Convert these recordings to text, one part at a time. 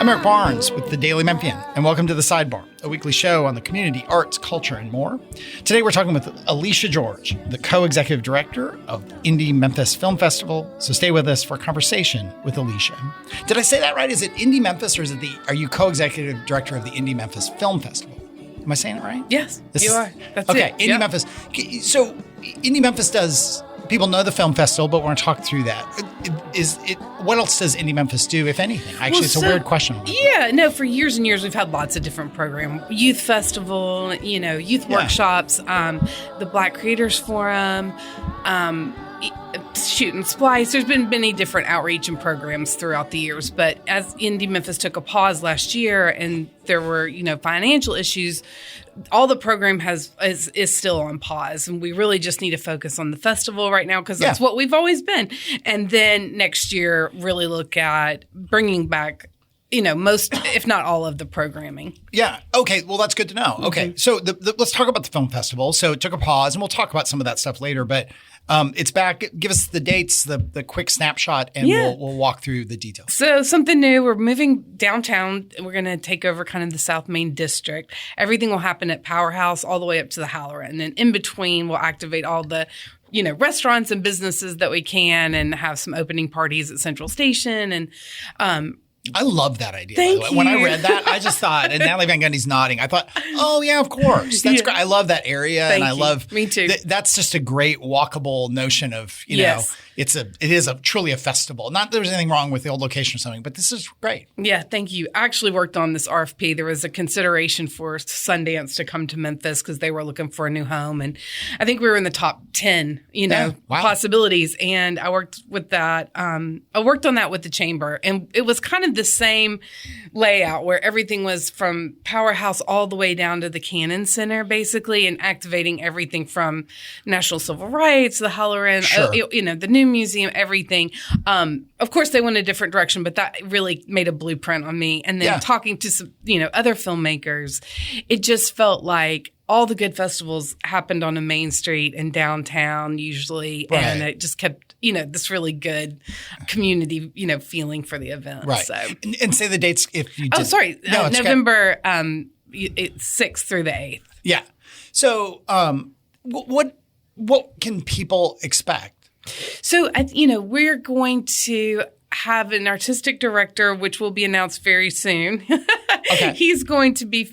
I'm Eric Barnes with the Daily Memphian, and welcome to The Sidebar, a weekly show on the community, arts, culture, and more. Today we're talking with Alicia George, the co-executive director of Indie Memphis Film Festival. So stay with us for a conversation with Alicia. Did I say that right? Is it Indie Memphis, or are you co-executive director of the Indie Memphis Film Festival? Am I saying it right? Yes, you are. That's okay, it. Indie Memphis. So Indie Memphis does... People know the film festival, but we're going to talk through that. What else does Indie Memphis do, if anything? Actually, it's a weird question. Yeah, no, for years and years, we've had lots of different programs. Youth Festival, youth workshops, the Black Creators Forum, Shoot and Splice. There's been many different outreach and programs throughout the years. But as Indie Memphis took a pause last year and there were, financial issues, all the program is still on pause, and we really just need to focus on the festival right now because that's what we've always been. And then next year, really look at bringing back, most, if not all, of the programming. Yeah. Okay. Well, that's good to know. Okay. So let's talk about the film festival. So it took a pause, and we'll talk about some of that stuff later. But it's back. Give us the dates, the quick snapshot, and we'll walk through the details. So something new. We're moving downtown. We're going to take over kind of the South Main District. Everything will happen at Powerhouse all the way up to the Halloran. And then in between, we'll activate all the restaurants and businesses that we can and have some opening parties at Central Station. And I love that idea. By the way. When I read that, I just thought, and Natalie Van Gundy's nodding, I thought, oh, yeah, of course. That's great. I love that area. Thank and I you. love Me too. That's just a great walkable notion of, it is truly a festival. Not that there's anything wrong with the old location or something, but this is great. Yeah, thank you. I actually worked on this RFP. There was a consideration for Sundance to come to Memphis because they were looking for a new home. And I think we were in the top 10, possibilities. And I worked with that. I worked on that with the chamber. And it was kind of the same layout where everything was from Powerhouse all the way down to the Cannon Center, basically, and activating everything from National Civil Rights, the Halloran, the new museum, everything. Of course, they went a different direction, but that really made a blueprint on me. And then talking to some, other filmmakers, it just felt like all the good festivals happened on a main street and downtown usually. Right. And it just kept, this really good community, feeling for the event. Right. So. And say the dates if you did. Oh, sorry. No, November 6th through the 8th. Yeah. So what can people expect? So, we're going to have an artistic director, which will be announced very soon. Okay. He's going to be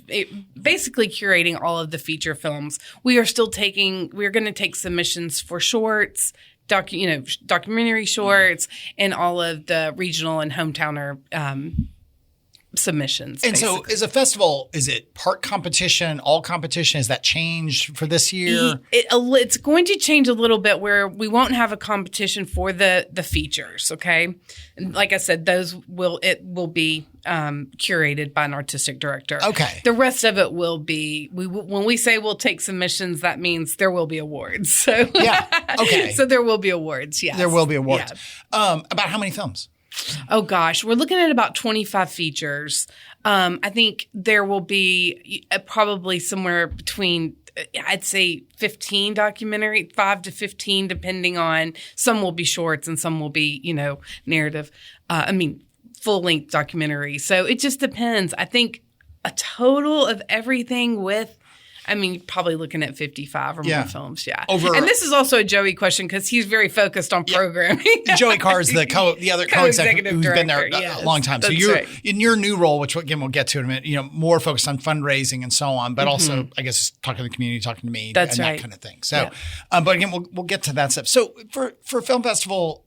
basically curating all of the feature films. We're going to take submissions for shorts, documentary shorts, and all of the regional and hometowner submissions. And basically. So is a festival, is it part competition, all competition? Has that changed for this year? It's going to change a little bit where we won't have a competition for the features, okay? And like I said, it will be curated by an artistic director. Okay. The rest of it will be, when we say we'll take submissions, that means there will be awards. So yeah, okay. So there will be awards, yes. There will be awards. Yeah. About how many films? Oh, gosh. We're looking at about 25 features. I think there will be probably somewhere between, I'd say 15 documentary, 5 to 15, depending on, some will be shorts and some will be, narrative. Full-length documentary. So it just depends. I think a total of everything probably looking at 55 or more films, and this is also a Joey question because he's very focused on programming. Joey Carr is the other co-executive who's been there a long time. So you're in your new role, which again we'll get to in a minute, more focused on fundraising and so on, but also I guess talking to the community, talking to me, that kind of thing. So, but again, we'll get to that stuff. So for film festival,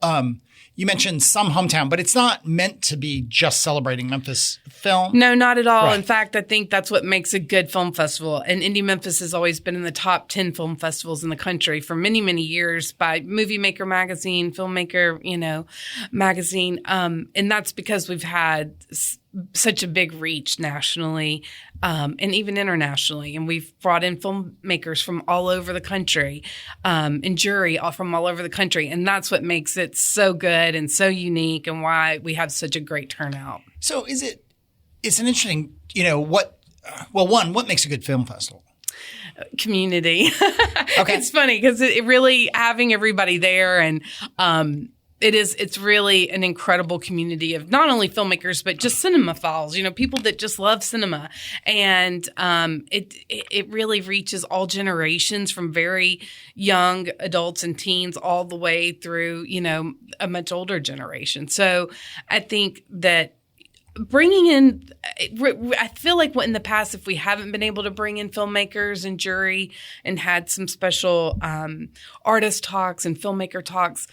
you mentioned some hometown, but it's not meant to be just celebrating Memphis film. No, not at all. Right. In fact, I think that's what makes a good film festival. And Indie Memphis has always been in the top 10 film festivals in the country for many, many years by Movie Maker magazine, Filmmaker, magazine. And that's because we've had such a big reach nationally and even internationally. And we've brought in filmmakers from all over the country and jury from all over the country. And that's what makes it so good and so unique and why we have such a great turnout. So it's an interesting, what makes a good film festival? Community. Okay. It's funny because it really having everybody there and It's really an incredible community of not only filmmakers, but just cinemaphiles, people that just love cinema. And it really reaches all generations from very young adults and teens all the way through, a much older generation. So I think that bringing in, I feel like in the past, if we haven't been able to bring in filmmakers and jury and had some special artist talks and filmmaker talks,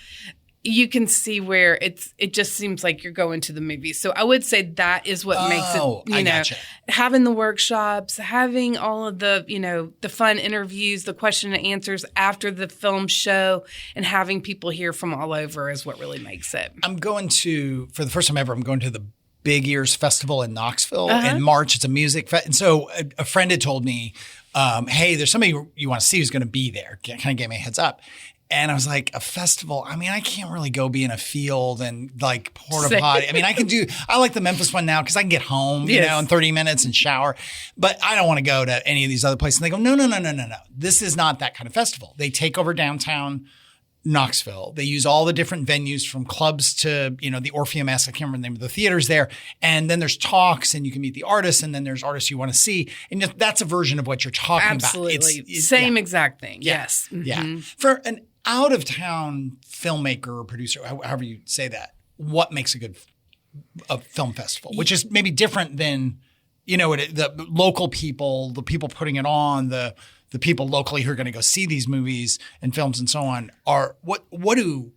you can see where it just seems like you're going to the movies. So I would say that is what makes it, gotcha. Having the workshops, having all of the, the fun interviews, the question and answers after the film show, and having people here from all over is what really makes it. For the first time ever, I'm going to the Big Ears Festival in Knoxville in March. It's a music fest. And so a friend had told me, hey, there's somebody you want to see who's going to be there. Kind of gave me a heads up. And I was like, a festival? I mean, I can't really go be in a field and like porta potty. I mean, I like the Memphis one now because I can get home, in 30 minutes and shower. But I don't want to go to any of these other places. And they go, no. This is not that kind of festival. They take over downtown Knoxville. They use all the different venues from clubs to, the Orpheum-esque, I can't remember the name of the theaters there. And then there's talks and you can meet the artists, and then there's artists you want to see. And that's a version of what you're talking about. Absolutely. Same exact thing. Yeah. Yes. Mm-hmm. Yeah. For an out-of-town filmmaker or producer, however you say that, what makes a good film festival? Which is maybe different than, the local people, the people putting it on, the people locally who are going to go see these movies and films and so on are what do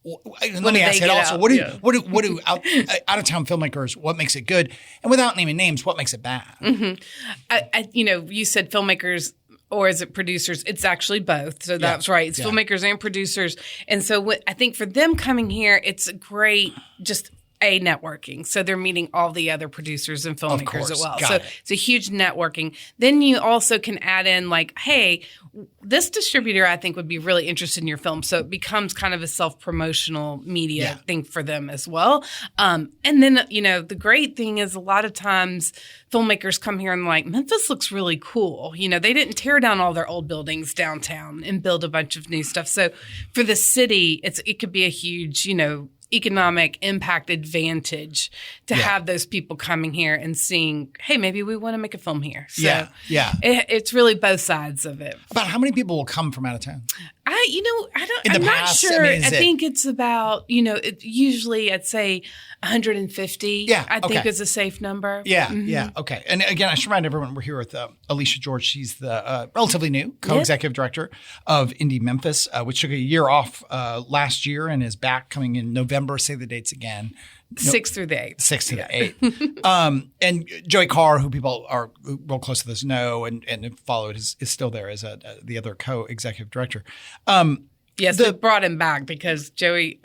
let me ask it also. What do out of town filmmakers? What makes it good? And without naming names, what makes it bad? Mm-hmm. You said filmmakers, or is it producers? It's actually both. So that's right. It's filmmakers and producers. And so I think for them coming here, it's a great networking. So they're meeting all the other producers and filmmakers as well. It's a huge networking. Then you also can add in like, hey, this distributor I think would be really interested in your film. So it becomes kind of a self-promotional media thing for them as well. And then, the great thing is a lot of times filmmakers come here and like, Memphis looks really cool. They didn't tear down all their old buildings downtown and build a bunch of new stuff. So for the city, it could be a huge, economic impact advantage to have those people coming here and seeing, hey, maybe we want to make a film here. So it's really both sides of it. About how many people will come from out of town? I'm not sure. I think it's about, usually I'd say 150. Yeah. I think is a safe number. Yeah. Mm-hmm. Yeah. Okay. And again, I should remind everyone we're here with Alicia George. She's the relatively new co-executive director of Indie Memphis, which took a year off last year and is back coming in November. Say the dates again. 6th through the 8th. 6th through the 8th. And Joey Carr, who people are real close to this know and have followed, is still there as the other co-executive director. Yes, we brought him back because Joey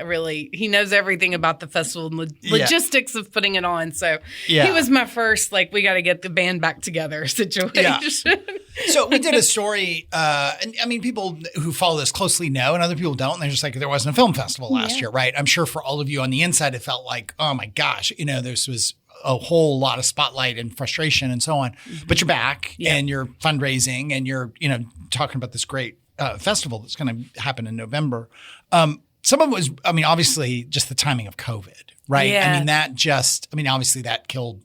he knows everything about the festival and logistics of putting it on. So he was my first, we got to get the band back together situation. Yeah. So we did a story, and I mean, people who follow this closely know, and other people don't. And they're just like, there wasn't a film festival last year, right? I'm sure for all of you on the inside, it felt like, oh my gosh, this was a whole lot of spotlight and frustration and so on. Mm-hmm. But you're back and you're fundraising and you're, talking about this great festival that's going to happen in November. Some of it was, obviously just the timing of COVID, right? Yeah. Obviously that killed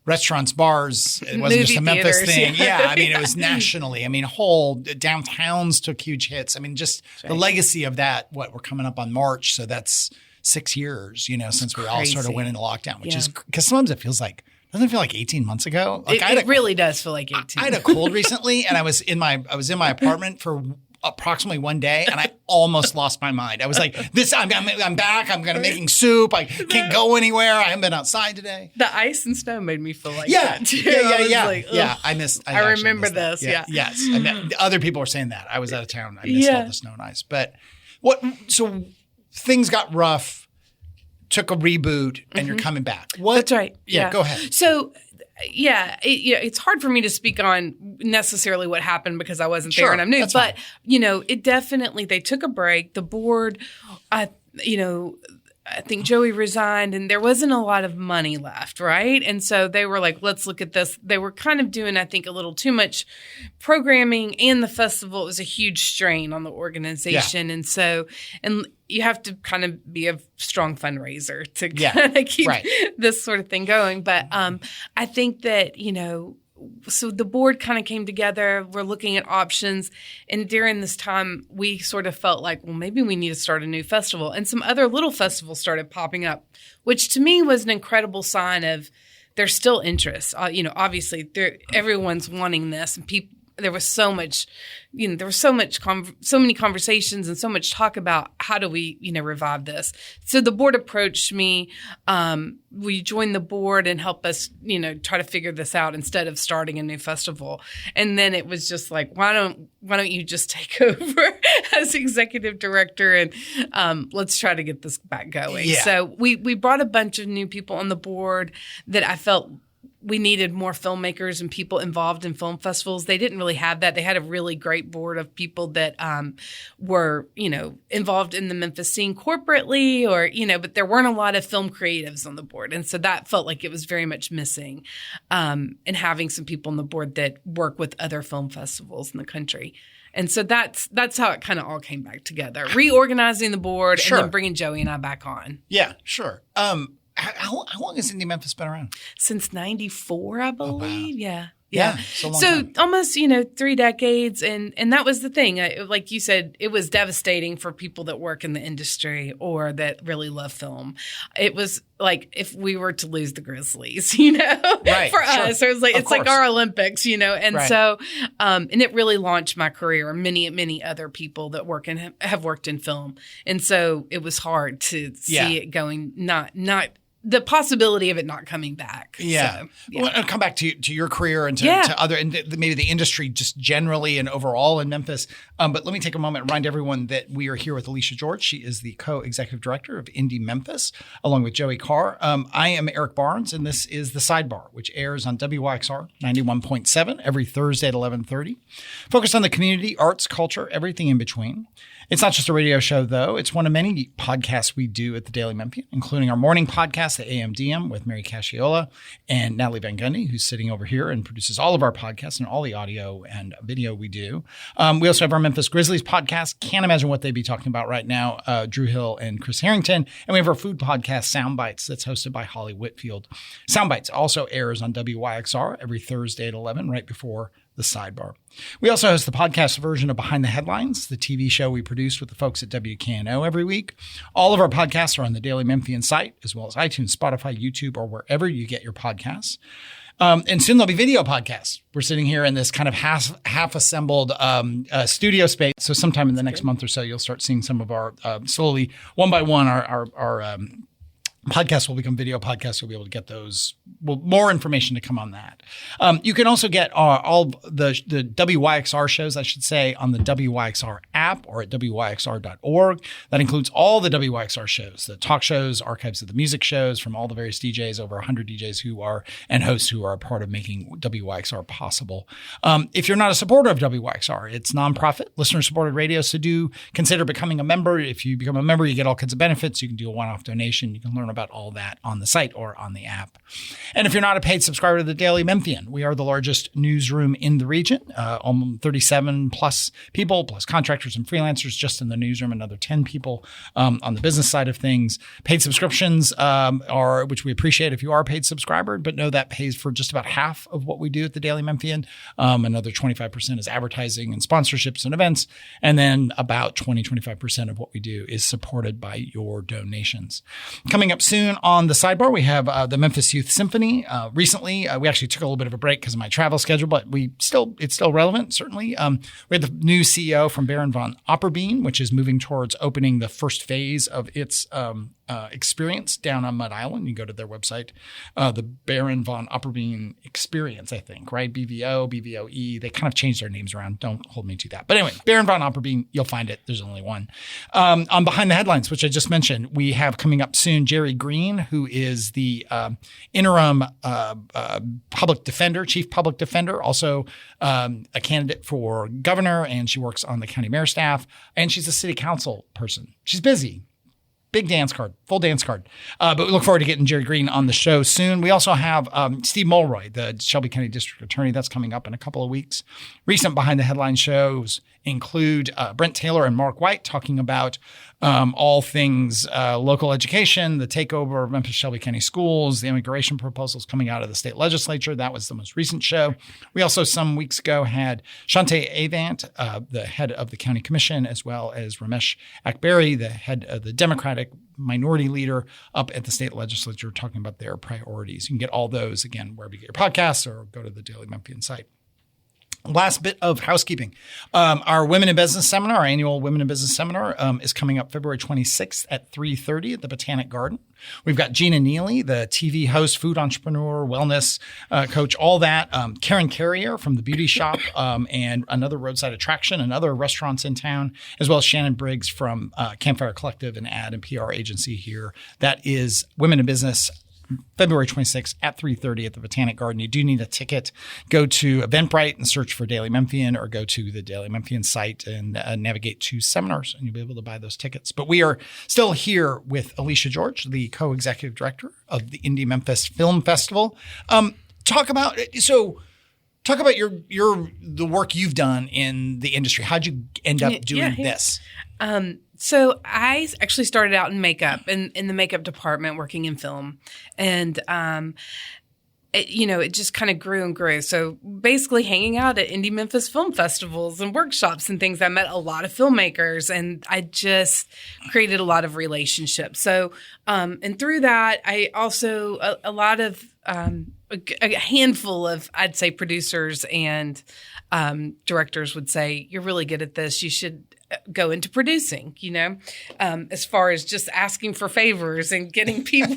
restaurants, bars. It wasn't just a Memphis thing. Yeah. It was nationally. Whole downtowns took huge hits. The legacy of that, we're coming up on March. So that's 6 years, since we all sort of went into lockdown, which is, because sometimes it feels like, doesn't it feel like 18 months ago? It really does feel like 18. I had a cold recently, and I was in my apartment for approximately one day, and I almost lost my mind. I was like, I'm back. I'm going to making soup. I can't go anywhere. I haven't been outside today. The ice and snow made me feel like that too. Yeah. I remember this. Yeah. Yes. Other people were saying that. I was out of town. I missed all the snow and ice. But so things got rough, took a reboot, and you're coming back. That's right. Yeah, go ahead. So it's hard for me to speak on necessarily what happened because I wasn't there and I'm new. But, it definitely, they took a break. The board, I think Joey resigned and there wasn't a lot of money left, right? And so they were like, let's look at this. They were kind of doing, I think, a little too much programming, and the festival was a huge strain on the organization. Yeah. And you have to kind of be a strong fundraiser to kind of keep this sort of thing going. But I think that, so the board kind of came together. We're looking at options. And during this time, we sort of felt like, well, maybe we need to start a new festival. And some other little festivals started popping up, which to me was an incredible sign of there's still interest. Obviously, everyone's wanting this, and there was so much, so many conversations and so much talk about how do we, revive this. So the board approached me. We joined the board and helped us, try to figure this out instead of starting a new festival. And then it was just like, why don't you just take over as executive director and let's try to get this back going. Yeah. So we brought a bunch of new people on the board that I felt we needed more filmmakers and people involved in film festivals. They didn't really have that. They had a really great board of people that were, involved in the Memphis scene corporately but there weren't a lot of film creatives on the board. And so that felt like it was very much missing, and having some people on the board that work with other film festivals in the country. And so that's how it kind of all came back together, reorganizing the board and then bringing Joey and I back on. Yeah, sure. How long has Indie Memphis been around? Since 94, I believe. Oh, wow. Yeah. So almost, 3 decades. And that was the thing. Like you said, it was devastating for people that work in the industry or that really love film. It was like if we were to lose the Grizzlies, right, for us. So it's like our Olympics, And so, and it really launched my career and many, many other people that work and have worked in film. And so it was hard to see it going, not the possibility of it not coming back. Yeah. So, Well, I'll come back to your career and to other, and maybe the industry just generally and overall in Memphis. But let me take a moment and remind everyone that we are here with Alicia George. She is the co-executive director of Indie Memphis, along with Joey Carr. I am Eric Barnes, and this is The Sidebar, which airs on WYXR 91.7 every Thursday at 11:30. Focused on the community, arts, culture, everything in between. It's not just a radio show, though. It's one of many podcasts we do at the Daily Memphian, including our morning podcast, the AMDM, with Mary Casciola and Natalie Van Gundy, who's sitting over here and produces all of our podcasts and all the audio and video we do. We also have our Memphis Grizzlies podcast. Can't imagine what they'd be talking about right now, Drew Hill and Chris Harrington. And we have our food podcast, Soundbites, that's hosted by Holly Whitfield. Soundbites also airs on WYXR every Thursday at 11, right before The Sidebar. We also host the podcast version of Behind the Headlines, the TV show we produce with the folks at WKNO every week. All of our podcasts are on the Daily Memphian site, as well as iTunes, Spotify, YouTube, or wherever you get your podcasts. And soon there'll be video podcasts. We're sitting here in this kind of half assembled studio space. So sometime in the next month or so, you'll start seeing some of our slowly, one by one, our podcasts will become video podcasts. You'll be able to get those, more information to come on that. You can also get all the WYXR shows, I should say, on the WYXR app or at WYXR.org. That includes all the WYXR shows, the talk shows, archives of the music shows from all the various DJs, over 100 DJs who are, and hosts who are a part of making WYXR possible. If you're not a supporter of WYXR, it's nonprofit, listener-supported radio, so do consider becoming a member. If you become a member, you get all kinds of benefits. You can do a one-off donation. You can learn about all that on the site or on the app. And if you're not a paid subscriber to the Daily Memphian, we are the largest newsroom in the region, almost 37 plus people, plus contractors and freelancers just in the newsroom, another 10 people on the business side of things. Paid subscriptions are, which we appreciate if you are a paid subscriber, but know that pays for just about half of what we do at the Daily Memphian. Another 25% is advertising and sponsorships and events. And then about 25% of what we do is supported by your donations. Coming up soon on The Sidebar, we have the Memphis Youth Symphony. Recently, we actually took a little bit of a break because of my travel schedule, but it's still relevant, certainly. We had the new CEO from Baron von Opperbein, which is moving towards opening the first phase of its experience down on Mud Island. You go to their website, the Baron von Opperbein Experience, I think, right? BVO, BVOE. They kind of changed their names around. Don't hold me to that. But anyway, Baron von Opperbein, you'll find it. There's only one. On Behind the Headlines, which I just mentioned, we have coming up soon Jerry Green, who is the interim public defender, chief public defender, also a candidate for governor, and she works on the county mayor staff, and she's a city council person. She's busy big dance card, full dance card. But we look forward to getting Jerry Green on the show soon. We also have Steve Mulroy, the Shelby County District Attorney. That's coming up in a couple of weeks. Recent Behind the Headline shows include Brent Taylor and Mark White talking about all things local education, the takeover of Memphis Shelby County schools, the immigration proposals coming out of the state legislature. That was the most recent show. We also, some weeks ago, had Shante Avant, the head of the county commission, as well as Ramesh Akbari, the head of the Democratic minority leader, up at the state legislature talking about their priorities. You can get all those, again, wherever you get your podcasts or go to the Daily Memphian site. Last bit of housekeeping. Our Women in Business Seminar, our annual Women in Business Seminar, is coming up February 26th at 3:30 at the Botanic Garden. We've got Gina Neely, the TV host, food entrepreneur, wellness coach, all that. Karen Carrier from The Beauty Shop and another roadside attraction and other restaurants in town, as well as Shannon Briggs from Campfire Collective, an ad and PR agency here. That is Women in Business February 26th at 3:30 at the Botanic Garden. You do need a ticket. Go to Eventbrite and search for Daily Memphian, or go to the Daily Memphian site and navigate to seminars, and you'll be able to buy those tickets. But we are still here with Alicia George, the co-executive director of the Indie Memphis Film Festival. Talk about the work you've done in the industry. How'd you end up doing this? So I actually started out in makeup, in the makeup department, working in film. And, it just kind of grew and grew. So basically hanging out at Indie Memphis film festivals and workshops and things, I met a lot of filmmakers, and I just created a lot of relationships. So, and through that, I also, a lot of, a handful of, I'd say, producers and directors would say, "You're really good at this. You should go into producing," as far as just asking for favors and getting people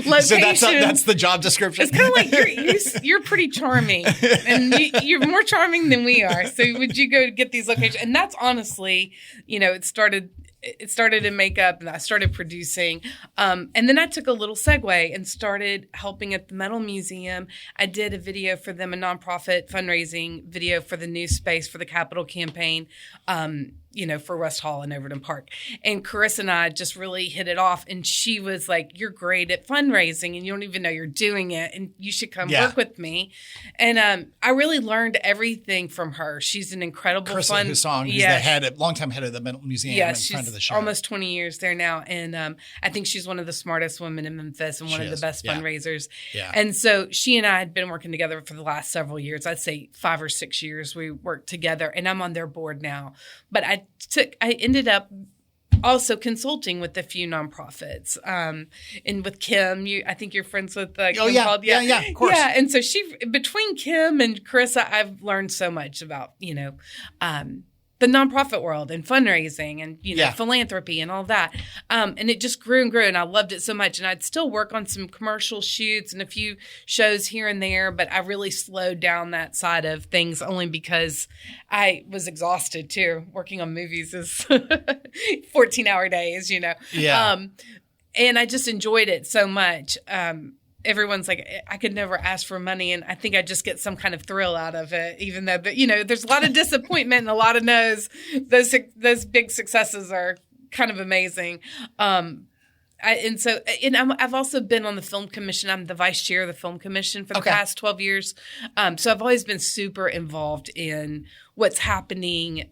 locations. So that's the job description. It's kind of like you're pretty charming, and you're more charming than we are. So would you go get these locations? And that's honestly, it started in makeup, and I started producing. And then I took a little segue and started helping at the Metal Museum. I did a video for them, a nonprofit fundraising video for the new space for the Capitol campaign, for West Hall and Overton Park. And Carissa and I just really hit it off. And she was like, "You're great at fundraising, and you don't even know you're doing it, and you should come work with me." And I really learned everything from her. She's an incredible Carissa Husong, who's the longtime head of the Metal Museum and friend of the show. Almost 20 years there now. And I think she's one of the smartest women in Memphis and one of the best fundraisers. Yeah. And so she and I had been working together for the last several years. I'd say 5 or 6 years we worked together, and I'm on their board now. But I ended up also consulting with a few nonprofits. And with Kim, I think you're friends with Kim. Yeah, of course. Yeah, and so between Kim and Carissa, I've learned so much about, the nonprofit world and fundraising and, philanthropy and all that. And it just grew and grew, and I loved it so much. And I'd still work on some commercial shoots and a few shows here and there, but I really slowed down that side of things only because I was exhausted too. Working on movies is 14-hour days, Yeah. And I just enjoyed it so much. Everyone's like, I could never ask for money. And I think I just get some kind of thrill out of it, even though, there's a lot of disappointment and a lot of no's. Those big successes are kind of amazing. I've also been on the Film Commission. I'm the vice chair of the Film Commission for the past 12 years. So I've always been super involved in what's happening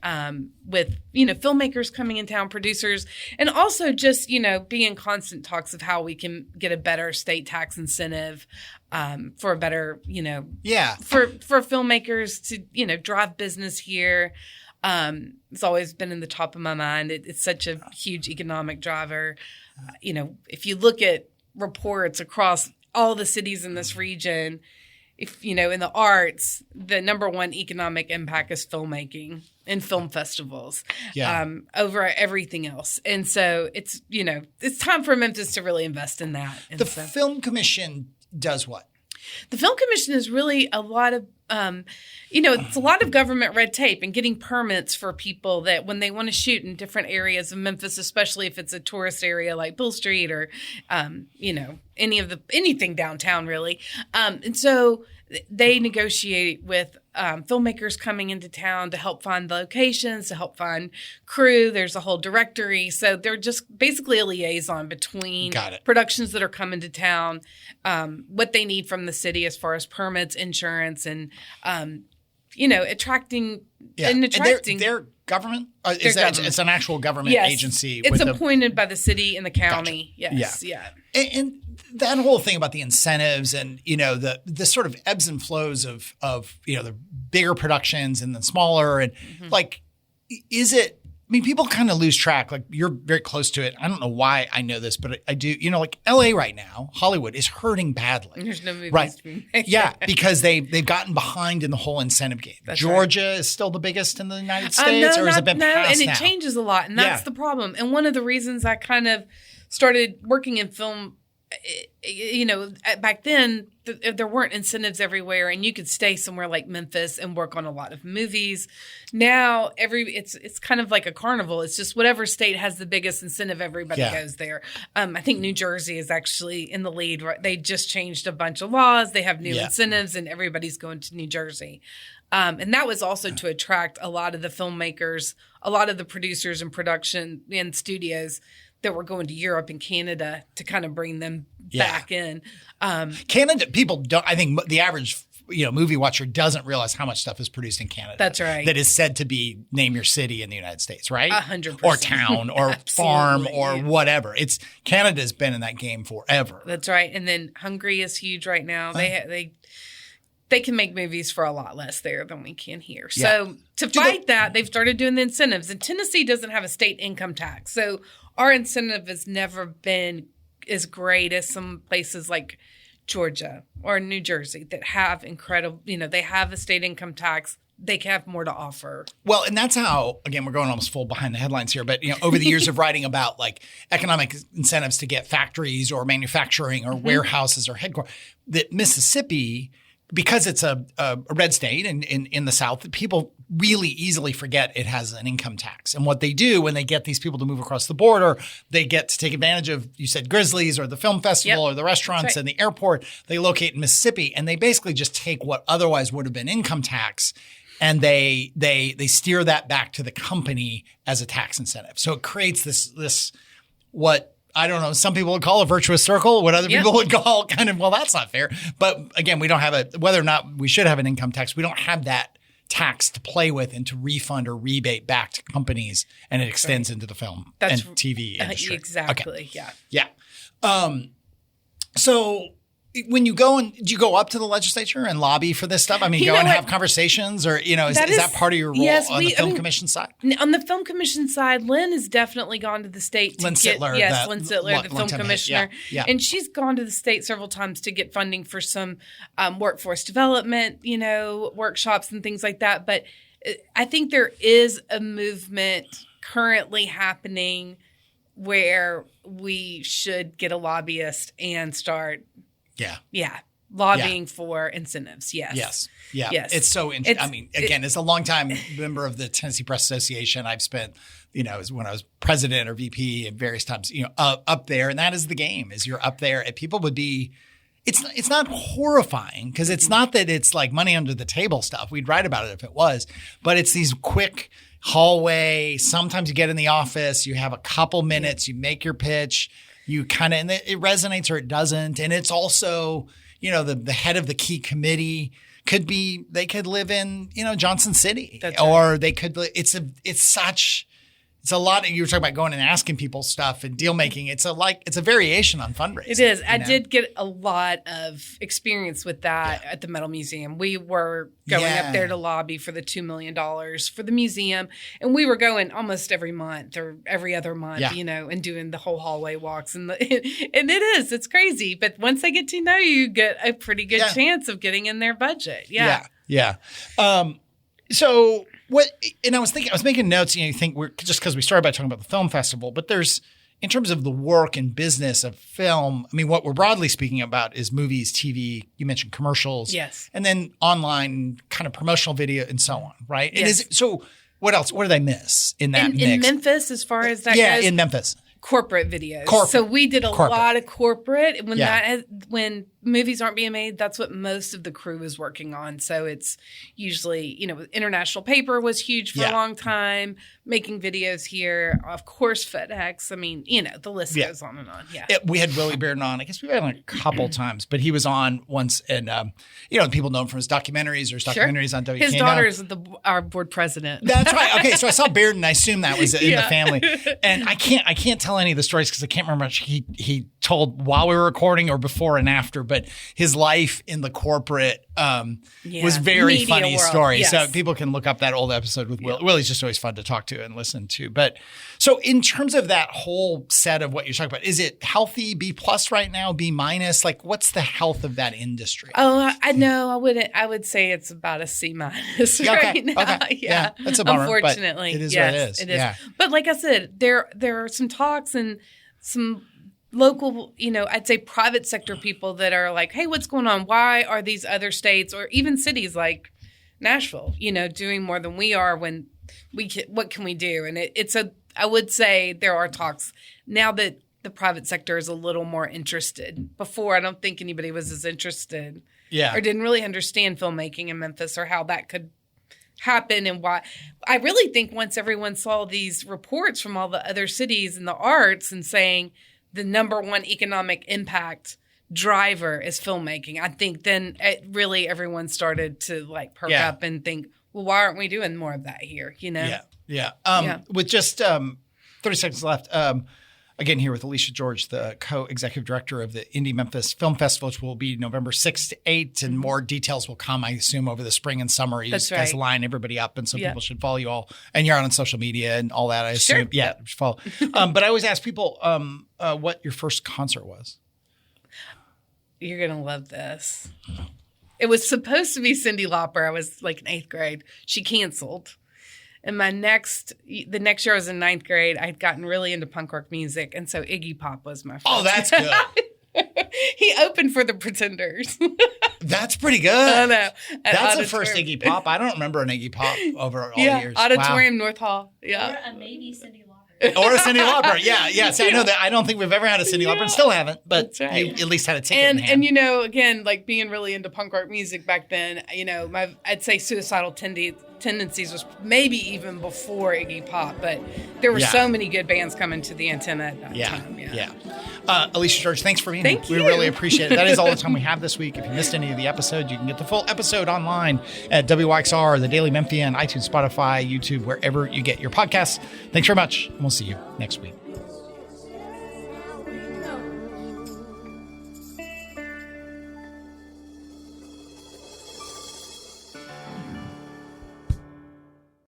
with, filmmakers coming in town, producers, and also just, be in constant talks of how we can get a better state tax incentive for a better, for filmmakers to, drive business here. It's always been in the top of my mind. It's such a huge economic driver. If you look at reports across all the cities in this region, in the arts, the number one economic impact is filmmaking and film festivals over everything else. And so it's time for Memphis to really invest in that. The Film Commission does what? The Film Commission is really a lot of, it's a lot of government red tape and getting permits for people that when they want to shoot in different areas of Memphis, especially if it's a tourist area like Bill Street or, anything downtown really. And so they negotiate with filmmakers coming into town to help find the locations, to help find crew. There's a whole directory. So they're just basically a liaison between productions that are coming to town, what they need from the city as far as permits, insurance, and, attracting. And they're government? It's an actual government agency. It's appointed by the city and the county. Gotcha. Yes. Yeah. And that whole thing about the incentives and, the sort of ebbs and flows of the bigger productions and the smaller and is it, people kind of lose track. Like, you're very close to it. I don't know why I know this, but I do. LA right now, Hollywood is hurting badly. There's no movies to be made. Yeah, because they've gotten behind in the whole incentive game. That's Georgia is still the biggest in the United States, or has it been past and it now? Changes a lot, and that's the problem. And one of the reasons I kind of started working in film, back then there weren't incentives everywhere, and you could stay somewhere like Memphis and work on a lot of movies. Now it's kind of like a carnival. It's just whatever state has the biggest incentive, everybody goes there. I think New Jersey is actually in the lead. Right? They just changed a bunch of laws. They have new incentives, and everybody's going to New Jersey. And that was also to attract a lot of the filmmakers, a lot of the producers and production and studios that were going to Europe and Canada to kind of bring them back in. Canada, people don't, I think the average movie watcher doesn't realize how much stuff is produced in Canada. That's right. That is said to be name your city in the United States, right? 100%. Or town or farm or whatever. Canada's been in that game forever. That's right. And then Hungary is huge right now. They can make movies for a lot less there than we can here. So to fight that, they've started doing the incentives. And Tennessee doesn't have a state income tax. So our incentive has never been as great as some places like Georgia or New Jersey that have incredible, they have a state income tax. They can have more to offer. Well, and that's how, again, we're going almost full behind the headlines here, but over the years of writing about economic incentives to get factories or manufacturing or warehouses or headquarters, that Mississippi, because it's a red state in the South, people really easily forget it has an income tax. And what they do when they get these people to move across the border, they get to take advantage of, you said, Grizzlies or the film festival or the restaurants and the airport. They locate in Mississippi, and they basically just take what otherwise would have been income tax, and they steer that back to the company as a tax incentive. So it creates this what – I don't know. Some people would call a virtuous circle. What other people would call kind of, well, that's not fair. But again, we don't have whether or not we should have an income tax, we don't have that tax to play with and to refund or rebate back to companies. And it extends into the film and TV industry. Exactly. Okay. Yeah. So when you go do you go up to the legislature and lobby for this stuff? Have conversations, or, is that part of your role on the film commission side? On the film commission side, Lynn has definitely gone to the state. Lynn Sittler, the film commissioner. Yeah. And she's gone to the state several times to get funding for some workforce development, workshops and things like that. But I think there is a movement currently happening where we should get a lobbyist and start lobbying for incentives. Yes. Yeah. It's so interesting. As a longtime member of the Tennessee Press Association, I've spent, when I was president or VP at various times, up there. And that is the game, is you're up there and people would be, it's not horrifying, because it's not that it's like money under the table stuff. We'd write about it if it was, but it's these quick hallway. Sometimes you get in the office, you have a couple minutes, you make your pitch, you kind of, and it resonates or it doesn't. And it's also, the head of the key committee they could live in, Johnson City. That's or right. They could, it's a lot. You were talking about going and asking people stuff and deal making. It's a variation on fundraising. It is. I did get a lot of experience with that at the Metal Museum. We were going up there to lobby for the $2 million for the museum. And we were going almost every month or every other month, and doing the whole hallway walks. And it's crazy. But once they get to know you, you get a pretty good chance of getting in their budget. Yeah. So what? And I was making notes. You think we're just because we started by talking about the film festival, but there's, in terms of the work and business of film. What we're broadly speaking about is movies, TV. You mentioned commercials, and then online kind of promotional video and so on, right? Yes. So what else? What did I miss in that mix? In Memphis, as far as that goes? In Memphis. Corporate videos. So we did a lot of corporate when movies aren't being made, that's what most of the crew is working on. So it's usually, International Paper was huge for a long time, making videos here. Of course, FedEx. I mean, the list goes on and on. Yeah. We had Willie Bearden on. I guess we've had him a couple times, but he was on once. And, people know him from his documentaries or his documentaries on WKNO. His daughter is our board president. That's right. Okay. So I saw Bearden. I assume that was in the family. And I can't tell any of the stories because I can't remember much he told while we were recording or before and after, but his life in the corporate was very media funny world. story. Yes. So people can look up that old episode with Will. Willie's just always fun to talk to and listen to. But so in terms of that whole set of what you're talking about, is it healthy, B+ right now, B-? Like what's the health of that industry? Oh, I know. I wouldn't. I would say it's about a C- right now. Okay. Yeah. That's a bummer. Unfortunately. It is what it is. It is. Yeah. But like I said, there are some talks and some local, I'd say private sector people that are like, hey, what's going on? Why are these other states or even cities like Nashville, doing more than we are when what can we do? And I would say there are talks now that the private sector is a little more interested. Before, I don't think anybody was as interested or didn't really understand filmmaking in Memphis or how that could happen and why. I really think once everyone saw these reports from all the other cities in the arts and saying the number one economic impact driver is filmmaking, I think then everyone started to perk up and think, well, why aren't we doing more of that here? Yeah. With just 30 seconds left, again here with Alicia George, the co-executive director of the Indie Memphis Film Festival, which will be November 6th to 8th, and more details will come, I assume, over the spring and summer. You guys line everybody up, and so people should follow you all. And you're on social media and all that, I assume. Sure. Yeah, follow. But I always ask people what your first concert was. You're going to love this. It was supposed to be Cyndi Lauper. I was in 8th grade. She canceled. And the next year I was in 9th grade, I had gotten really into punk rock music. And so Iggy Pop was my first. Oh, that's good. He opened for the Pretenders. That's pretty good. I know. That's the first Iggy Pop. I don't remember an Iggy Pop over all years. Auditorium, North Hall. Yeah. Or maybe Cyndi Lauper. Or a Cyndi Lauper. Yeah. See, I know that. I don't think we've ever had a Cyndi Lauper and still haven't, but you at least had a ticket in hand. And again, being really into punk rock music back then, I'd say suicidal tendencies was maybe even before Iggy Pop, but there were so many good bands coming to the antenna at that time. Yeah. Alicia George, thanks for being here. Thank you. We really appreciate it. That is all the time we have this week. If you missed any of the episodes, you can get the full episode online at WYXR, the Daily Memphian, iTunes, Spotify, YouTube, wherever you get your podcasts. Thanks very much, and we'll see you next week.